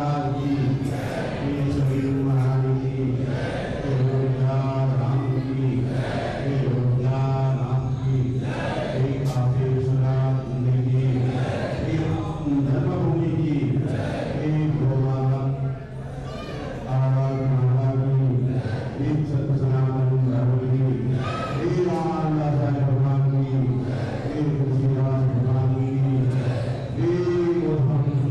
महाराज की, श्री सभी महाराज की, अयोध्या राम की, अयोध्या राम की, श्री काशीनाथ मंदिर की, श्री धर्मभूमि की, श्री गोमाता महाराज की, श्री सत्य सनातन धर्म की, श्री राम दास भगवान की, श्री तुलसीदास भगवान की, श्री गोधन की,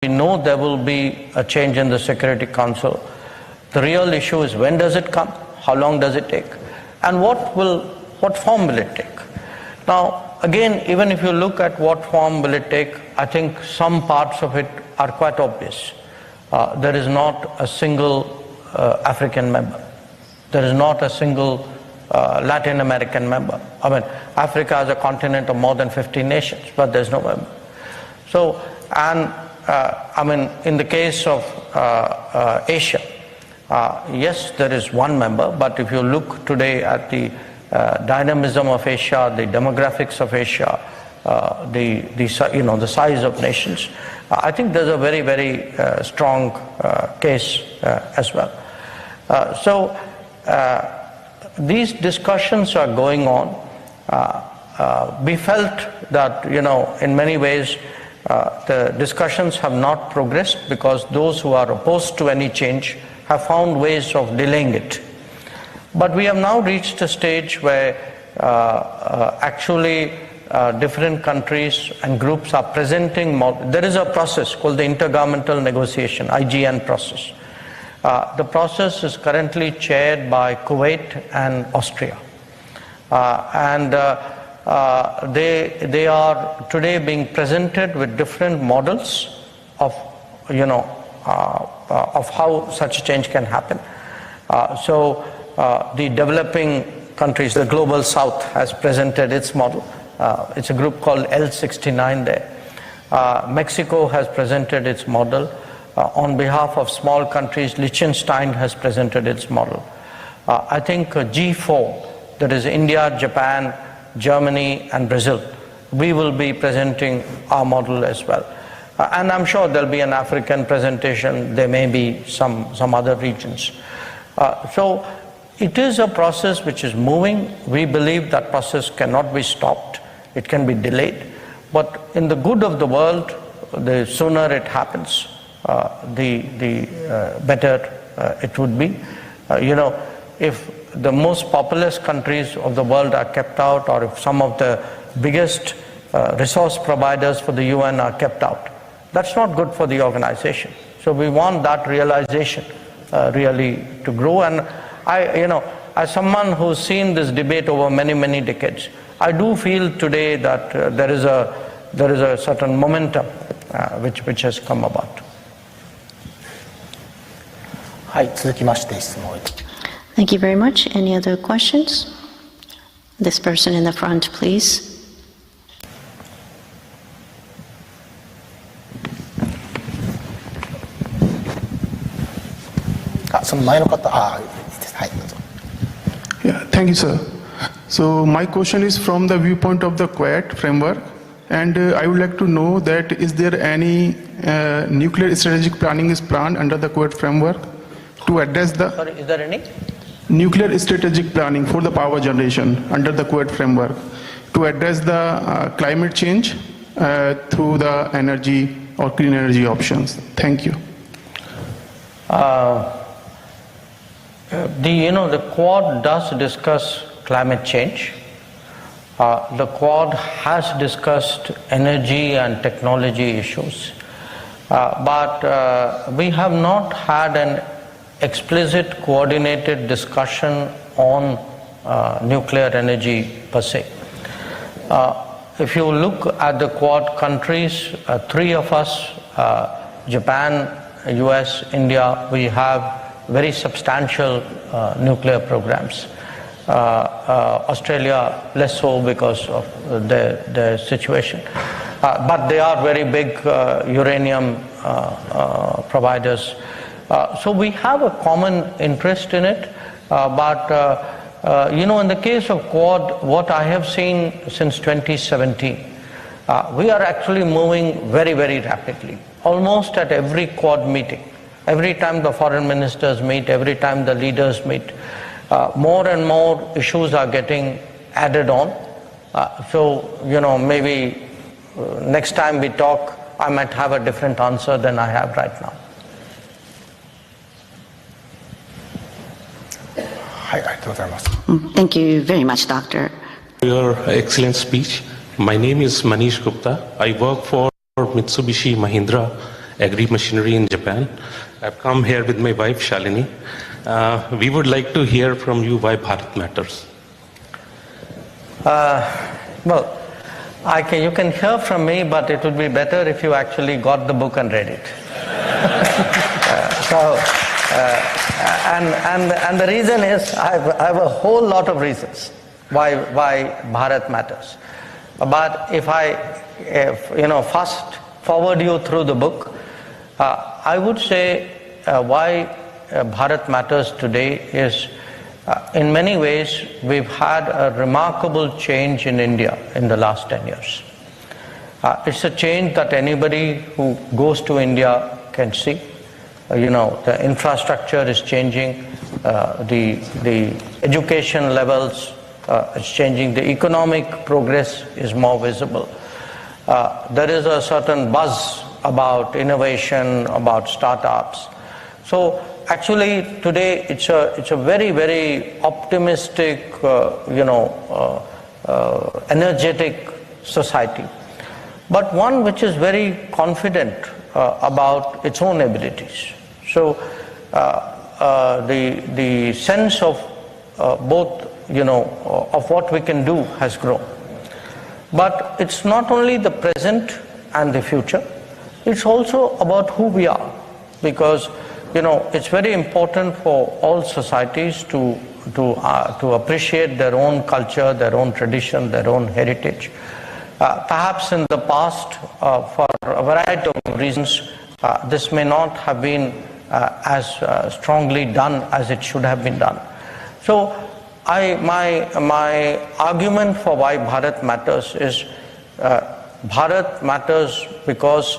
We know there will be a change in the Security Council. The real issue is when does it come, how long does it take, and what form will it take? Now, again, even if you look at what form will it take, I think some parts of it are quite obvious. There is not a single African member. There is not a single Latin American member. I mean, Africa is a continent of more than 50 nations, but there's no member. So, and I mean, in the case of Asia, yes, there is one member, but if you look today at the dynamism of Asia, the demographics of Asia, the size of nations, I think there's a very, very strong case as well. So these discussions are going on. We felt that, in many ways, the discussions have not progressed because those who are opposed to any change have found ways of delaying it. But we have now reached a stage where actually different countries and groups are presenting there is a process called the Intergovernmental Negotiation, IGN process. The process is currently chaired by Kuwait and Austria. They are today being presented with different models of how such a change can happen. So the developing countries, the Global South, has presented its model. It's a group called L69 there. Mexico has presented its model. On behalf of small countries, Liechtenstein has presented its model. I think G4, that is India, Japan, Germany and Brazil, we will be presenting our model as well. And I'm sure there'll be an African presentation, there may be some other regions. So it is a process which is moving. We believe that process cannot be stopped, it can be delayed. But in the good of the world, the sooner it happens, the better it would be. If the most populous countries of the world are kept out, or if some of the biggest resource providers for the UN are kept out, that's not good for the organization. So we want that realization really to grow. And as someone who's seen this debate over many, many decades, I do feel today that there is a certain momentum which has come about. はい、続きまして質問を。 Thank you very much. Any other questions? This person in the front, please. その前の方、はい、どうぞ。 Yeah, thank you, sir. So my question is from the viewpoint of the Quad framework, and I would like to know that is there any nuclear strategic planning is planned under the Quad framework to address the... Sorry, is there any? Nuclear strategic planning for the power generation under the Quad framework to address the climate change through the energy or clean energy options. Thank you. The Quad does discuss climate change. The Quad has discussed energy and technology issues, but we have not had an explicit coordinated discussion on nuclear energy per se. If you look at the Quad countries, three of us, Japan, US, India, we have very substantial nuclear programs. Australia less so because of their situation. But they are very big uranium providers. So we have a common interest in it, but in the case of Quad, what I have seen since 2017, we are actually moving very, very rapidly. Almost at every Quad meeting, Every time the foreign ministers meet, every time the leaders meet, more and more issues are getting added on. So, maybe next time we talk, I might have a different answer than I have right now. Thank you very much, Doctor. Your excellent speech. My name is Manish Gupta. I work for Mitsubishi Mahindra Agri Machinery in Japan. I've come here with my wife Shalini. We would like to hear from you why Bharat matters. Well, you can hear from me, but it would be better if you actually got the book and read it. And the reason is, I have a whole lot of reasons why Bharat matters. But if I fast forward you through the book, I would say why Bharat matters today is, in many ways, we've had a remarkable change in India in the last 10 years. It's a change that anybody who goes to India can see. The infrastructure is changing, the education levels is changing, the economic progress is more visible. There is a certain buzz about innovation, about startups. So actually today it's a very, very optimistic, energetic society, but one which is very confident about its own abilities. So the sense of both, of what we can do has grown. But it's not only the present and the future, it's also about who we are, because it's very important for all societies to appreciate their own culture, their own tradition, their own heritage. Perhaps in the past, for a variety of reasons, this may not have been as strongly done as it should have been done. So my argument for why Bharat matters is, Bharat matters because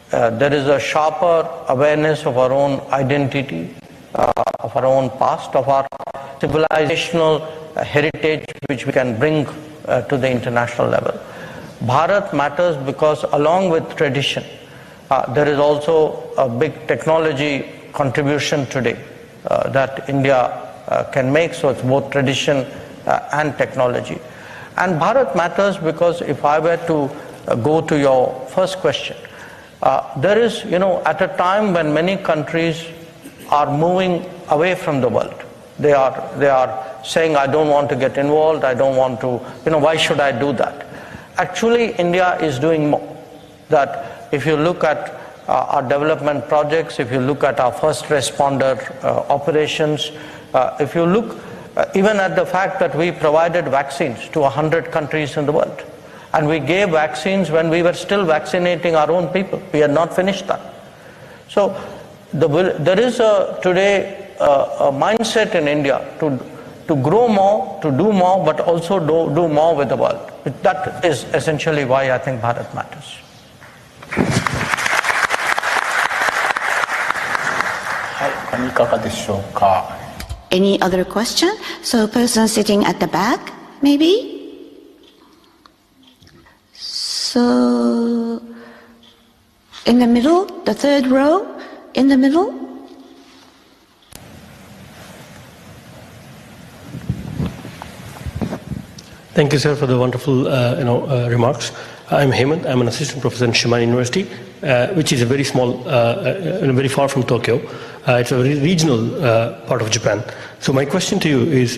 there is a sharper awareness of our own identity, of our own past, of our civilizational heritage, which we can bring to the international level. Bharat matters because, along with tradition, there is also a big technology contribution today that India can make, so it's both tradition and technology. And Bharat matters because, if I were to go to your first question, there is, at a time when many countries are moving away from the world, they are saying, I don't want to get involved, I don't want to, why should I do that? Actually, India is doing more. That if you look at our development projects, if you look at our first responder operations, if you look even at the fact that we provided vaccines to 100 countries in the world, and we gave vaccines when we were still vaccinating our own people. We had not finished that. So there is today a mindset in India to grow more, to do more, but also do more with the world. That is essentially why I think Bharat matters. Any other question? So, person sitting at the back, maybe? So, in the middle, the third row, in the middle. Thank you, sir, for the wonderful, remarks. I'm Hemant. I'm an assistant professor in Shimane University, which is a very small, very far from Tokyo. It's a very regional part of Japan. So my question to you is,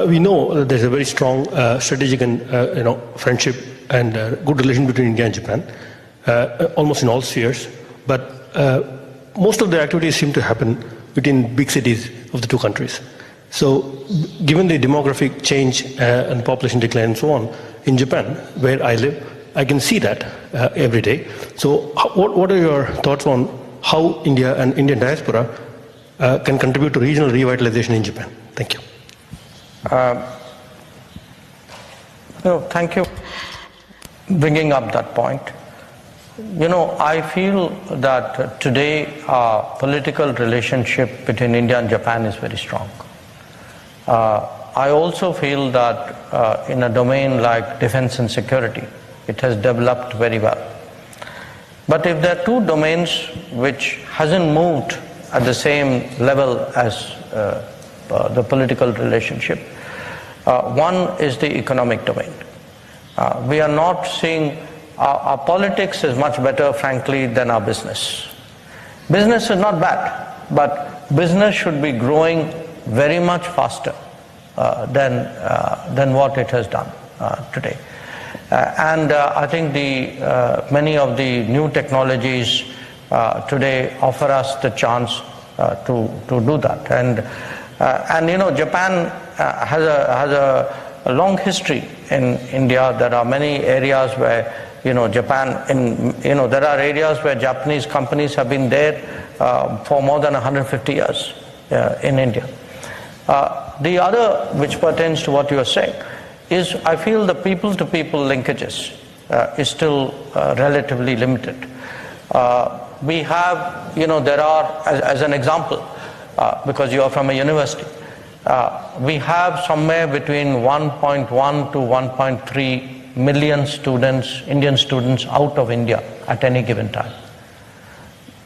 we know that there's a very strong strategic and friendship and good relation between India and Japan, almost in all spheres. But most of the activities seem to happen between big cities of the two countries. So, given the demographic change and population decline and so on, in Japan, where I live, I can see that every day. So, what are your thoughts on how India and Indian diaspora can contribute to regional revitalization in Japan? Thank you. Thank you for bringing up that point. I feel that today our political relationship between India and Japan is very strong. I also feel that in a domain like defense and security, it has developed very well. But if there are two domains which hasn't moved at the same level as the political relationship, one is the economic domain. We are not seeing, our politics is much better, frankly, than our business. Business is not bad, but business should be growing very much faster than what it has done today. And I think many of the new technologies today offer us the chance to do that. And Japan has a long history in India. There are many areas where there are areas where Japanese companies have been there for more than 150 years in India. The other, which pertains to what you are saying, is I feel the people-to-people linkages is still relatively limited. We have, there are, as an example, because you are from a university, we have somewhere between 1.1 to 1.3 million students, Indian students, out of India at any given time.